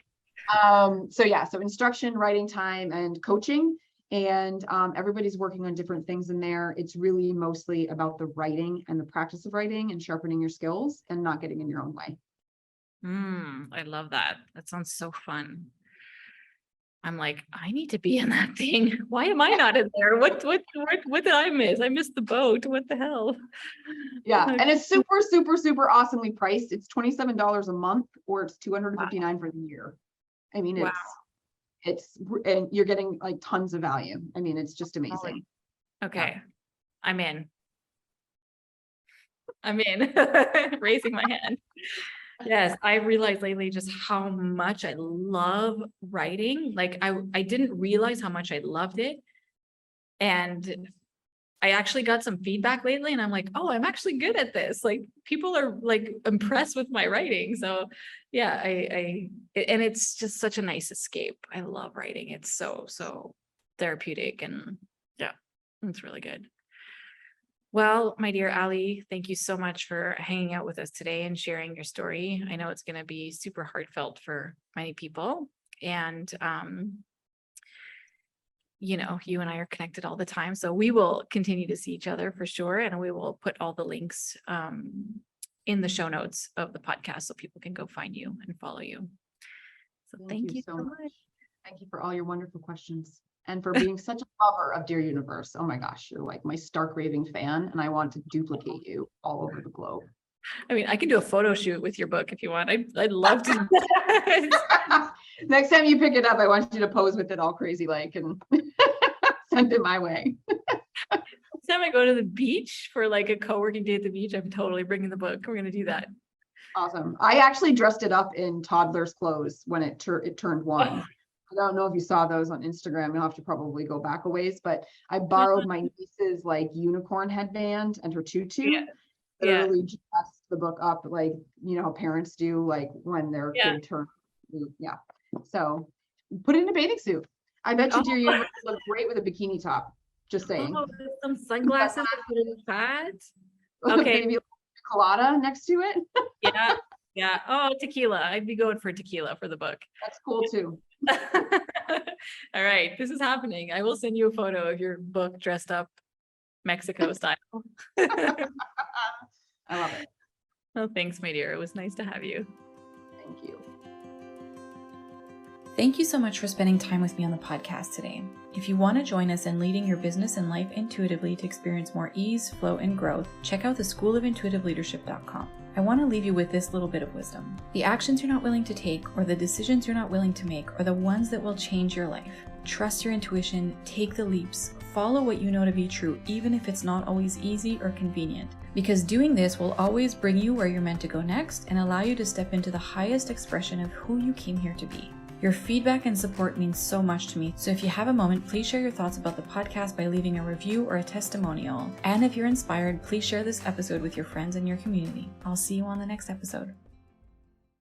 Speaker 2: So instruction, writing time, and coaching. And everybody's working on different things in there. It's really mostly about the writing and the practice of writing and sharpening your skills and not getting in your own way.
Speaker 1: I love that. That sounds so fun. I'm like, I need to be in that thing. Why am I not in there? What did I miss? I missed the boat. What the hell?
Speaker 2: Yeah, and it's super, super, super awesomely priced. It's $27 a month, or it's $259 for the year. I mean,
Speaker 1: Wow.
Speaker 2: and you're getting like tons of value. I mean, it's just amazing.
Speaker 1: Okay.
Speaker 2: Yeah.
Speaker 1: I'm in. Raising my hand. Yes, I realized lately just how much I love writing. Like I didn't realize how much I loved it. And I actually got some feedback lately, and I'm like, oh, I'm actually good at this. Like people are like impressed with my writing. So yeah, and it's just such a nice escape. I love writing. It's so therapeutic, and yeah, it's really good. Well, my dear Ali, thank you so much for hanging out with us today and sharing your story. I know it's going to be super heartfelt for many people. And, you and I are connected all the time. So we will continue to see each other for sure. And we will put all the links in the show notes of the podcast so people can go find you and follow you. So thank you so much.
Speaker 2: Thank you for all your wonderful questions. and for being such a lover of Dear Universe. Oh my gosh, you're like my stark raving fan, and I want to duplicate you all over the globe.
Speaker 1: I mean, I can do a photo shoot with your book if you want. I'd love to do that.
Speaker 2: Next time you pick it up, I want you to pose with it all crazy like and send it my way.
Speaker 1: Next time I go to the beach for like a co-working day at the beach, I'm totally bringing the book. We're going to do that.
Speaker 2: Awesome. I actually dressed it up in toddler's clothes when it turned 1. I don't know if you saw those on Instagram. You'll have to probably go back a ways, but I borrowed my niece's like unicorn headband and her tutu.
Speaker 1: Yeah.
Speaker 2: Literally dressed the book up like, you know, how parents do like when their kid turns. Yeah. So put it in a bathing suit. I bet you Dear Universe look great with a bikini top. Just saying.
Speaker 1: Oh, some sunglasses with a hat. Okay.
Speaker 2: Maybe a colada next to it.
Speaker 1: Yeah. Yeah. Oh, tequila. I'd be going for tequila for the book.
Speaker 2: That's cool too.
Speaker 1: All right. This is happening. I will send you a photo of your book dressed up Mexico style.
Speaker 2: I love it.
Speaker 1: Oh, thanks, my dear. It was nice to have you.
Speaker 2: Thank you.
Speaker 3: Thank you so much for spending time with me on the podcast today. If you want to join us in leading your business and life intuitively to experience more ease, flow, and growth, check out the schoolofintuitiveleadership.com. I want to leave you with this little bit of wisdom. The actions you're not willing to take or the decisions you're not willing to make are the ones that will change your life. Trust your intuition, take the leaps, follow what you know to be true, even if it's not always easy or convenient. Because doing this will always bring you where you're meant to go next and allow you to step into the highest expression of who you came here to be. Your feedback and support means so much to me, so if you have a moment, please share your thoughts about the podcast by leaving a review or a testimonial. And if you're inspired, please share this episode with your friends and your community. I'll see you on the next episode.